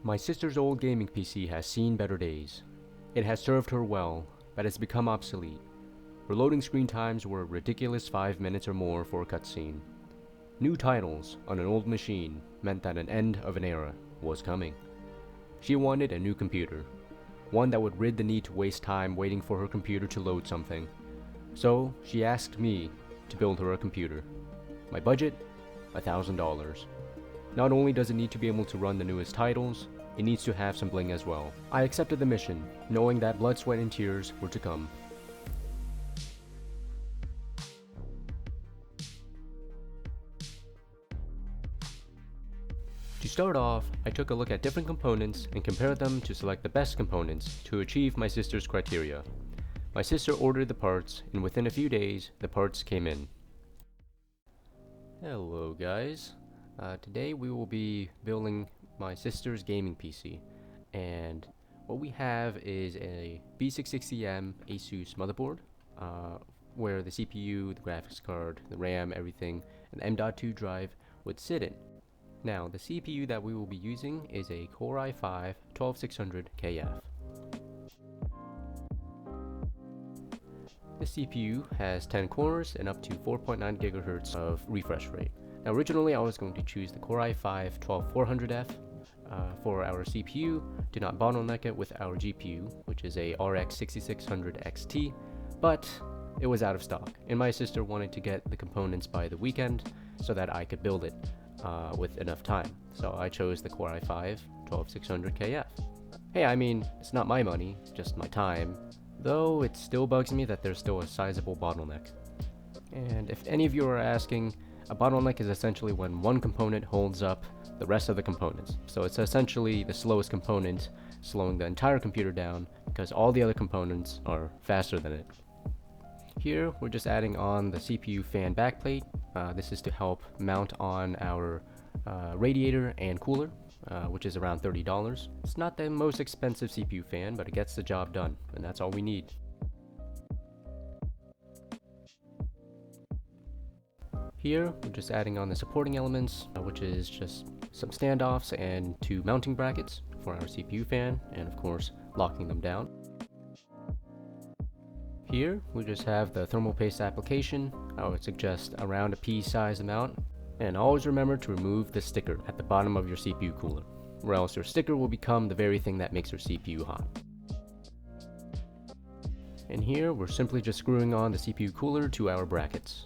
My sister's old gaming PC has seen better days. It has served her well, but has become obsolete. Her loading screen times were a ridiculous 5 minutes or more for a cutscene. New titles on an old machine meant that an end of an era was coming. She wanted a new computer, one that would rid the need to waste time waiting for her computer to load something. So she asked me to build her a computer. My budget? $1,000. Not only does it need to be able to run the newest titles, it needs to have some bling as well. I accepted the mission, knowing that blood, sweat, and tears were to come. To start off, I took a look at different components and compared them to select the best components to achieve my sister's criteria. My sister ordered the parts, and within a few days, the parts came in. Hello guys. Today we will be building my sister's gaming PC, and what we have is a B660M Asus motherboard, where the CPU, the graphics card, the RAM, everything, an M.2 drive would sit in. Now, the CPU that we will be using is a Core i5 12600KF. This CPU has 10 cores and up to 4.9 GHz of refresh rate. Now, originally I was going to choose the Core i5 12400F for our CPU to not bottleneck it with our GPU, which is a RX 6600 XT, but it was out of stock, and my sister wanted to get the components by the weekend so that I could build it with enough time. So I chose the Core i5 12600KF. Hey, I mean, it's not my money, it's just my time, though it still bugs me that there's still a sizable bottleneck. And if any of you are asking, a bottleneck is essentially when one component holds up the rest of the components. So it's essentially the slowest component slowing the entire computer down because all the other components are faster than it. Here we're just adding on the CPU fan backplate. This is to help mount on our radiator and cooler, which is around $30. It's not the most expensive CPU fan, but it gets the job done, and that's all we need. Here, we're just adding on the supporting elements, which is just some standoffs and 2 mounting brackets for our CPU fan, and of course, locking them down. Here, we just have the thermal paste application. I would suggest around a pea-sized amount, and always remember to remove the sticker at the bottom of your CPU cooler, or else your sticker will become the very thing that makes your CPU hot. And here, we're simply just screwing on the CPU cooler to our brackets.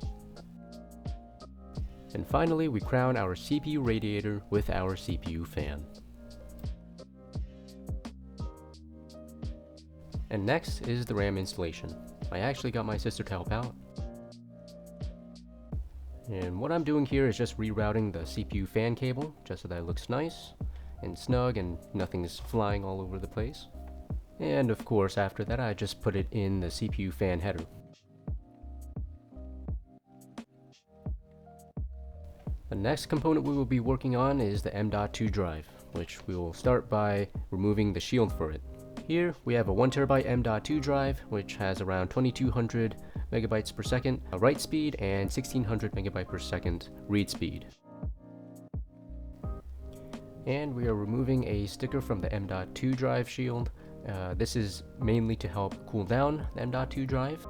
And finally, we crown our CPU radiator with our CPU fan. And next is the RAM installation. I actually got my sister to help out. And what I'm doing here is just rerouting the CPU fan cable, just so that it looks nice and snug and nothing is flying all over the place. And of course, after that, I just put it in the CPU fan header. The next component we will be working on is the M.2 drive, which we will start by removing the shield for it. Here we have a 1TB M.2 drive, which has around 2200 megabytes per second write speed and 1600 megabytes per second read speed. And we are removing a sticker from the M.2 drive shield. This is mainly to help cool down the M.2 drive.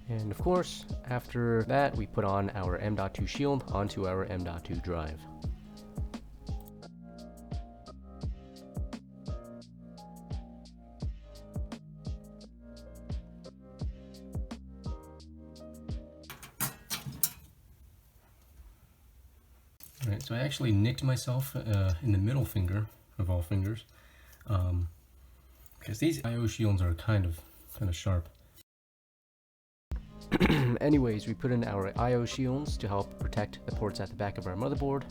And of course, after that, we put on our M.2 shield onto our M.2 drive. Alright, so I actually nicked myself in the middle finger of all fingers, because these I/O shields are kind of sharp. Anyways, we put in our I/O shields to help protect the ports at the back of our motherboard,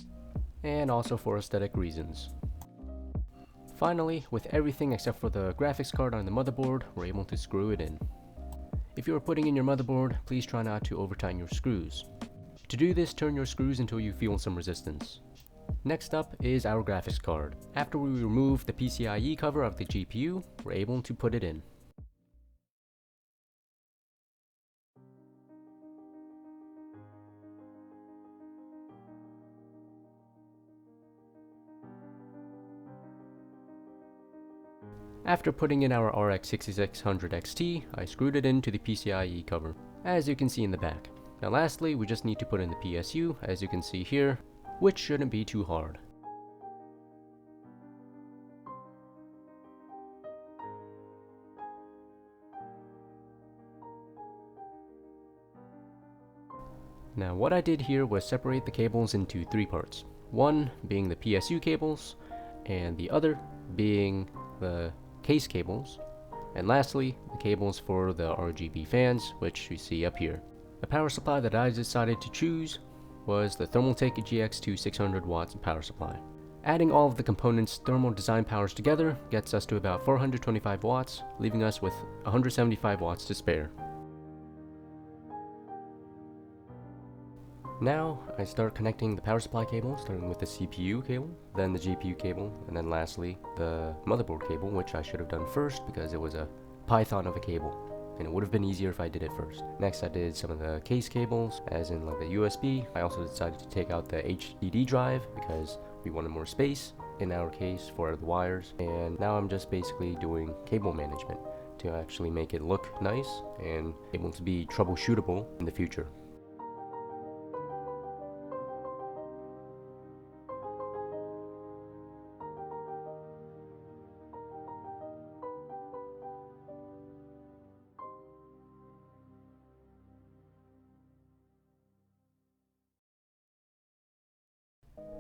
and also for aesthetic reasons. Finally, with everything except for the graphics card on the motherboard, we're able to screw it in. If you are putting in your motherboard, please try not to over-tighten your screws. To do this, turn your screws until you feel some resistance. Next up is our graphics card. After we remove the PCIe cover of the GPU, we're able to put it in. After putting in our RX 6600 XT, I screwed it into the PCIe cover, as you can see in the back. Now lastly, we just need to put in the PSU, as you can see here, which shouldn't be too hard. Now what I did here was separate the cables into 3 parts. One being the PSU cables, and the other being the case cables, and lastly the cables for the RGB fans, which you see up here. The power supply that I decided to choose was the Thermaltake GX2 600 watts power supply. Adding all of the components' thermal design powers together gets us to about 425 watts, leaving us with 175 watts to spare. Now, I start connecting the power supply cable, starting with the CPU cable, then the GPU cable, and then lastly, the motherboard cable, which I should have done first because it was a python of a cable, and it would have been easier if I did it first. Next, I did some of the case cables, as in like the USB. I also decided to take out the HDD drive because we wanted more space in our case for the wires, and now I'm just basically doing cable management to actually make it look nice and able to be troubleshootable in the future.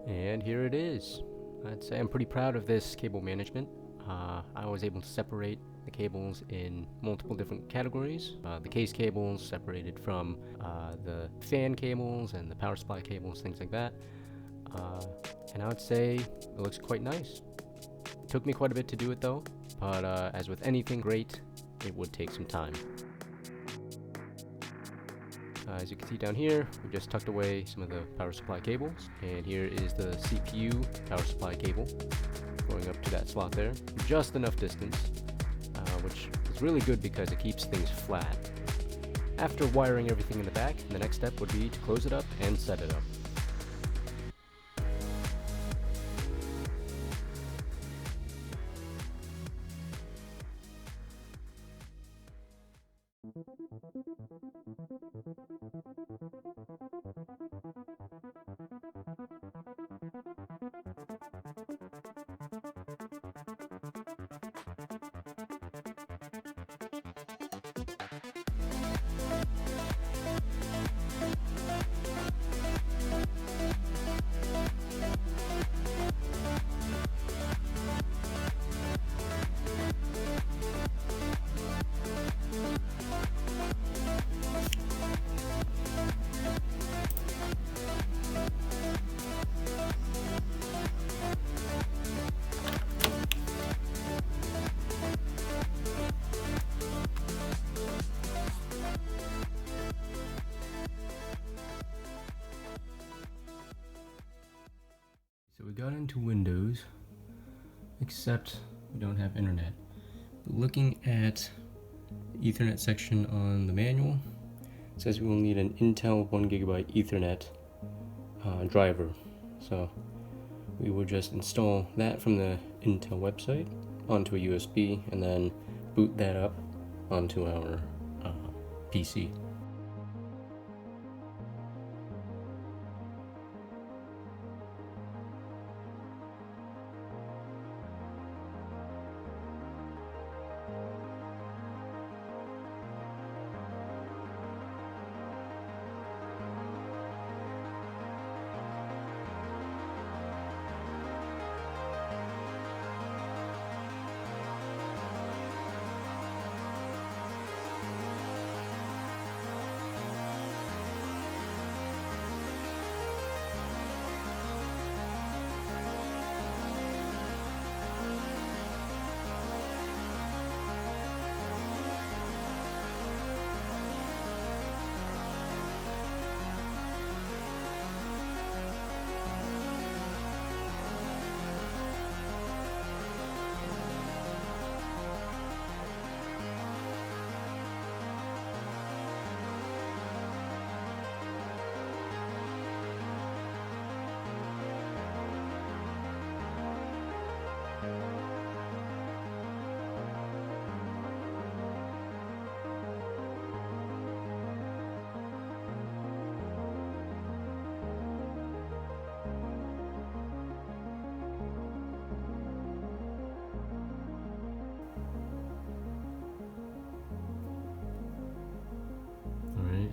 And here it is. I'd say I'm pretty proud of this cable management. I was able to separate the cables in multiple different categories. The case cables separated from the fan cables and the power supply cables, things like that. And I would say it looks quite nice. It took me quite a bit to do it though, but as with anything great, it would take some time. As you can see down here, we just tucked away some of the power supply cables, and here is the CPU power supply cable going up to that slot there, just enough distance, which is really good because it keeps things flat. After wiring everything in the back, the next step would be to close it up and set it up. So we got into Windows, except we don't have internet. Looking at the Ethernet section on the manual, it says we will need an Intel 1GB Ethernet driver. So we will just install that from the Intel website onto a USB and then boot that up onto our PC.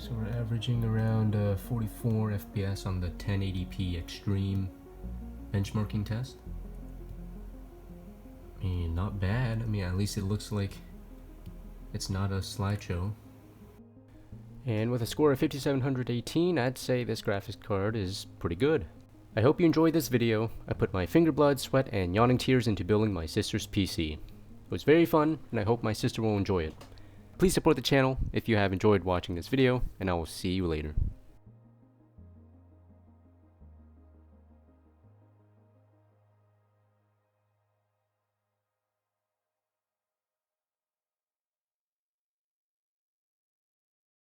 So we're averaging around 44 FPS on the 1080p Extreme benchmarking test. I mean, not bad. I mean, at least it looks like it's not a slideshow. And with a score of 5718, I'd say this graphics card is pretty good. I hope you enjoyed this video. I put my finger blood, sweat, and yawning tears into building my sister's PC. It was very fun, and I hope my sister will enjoy it. Please support the channel if you have enjoyed watching this video, and I will see you later.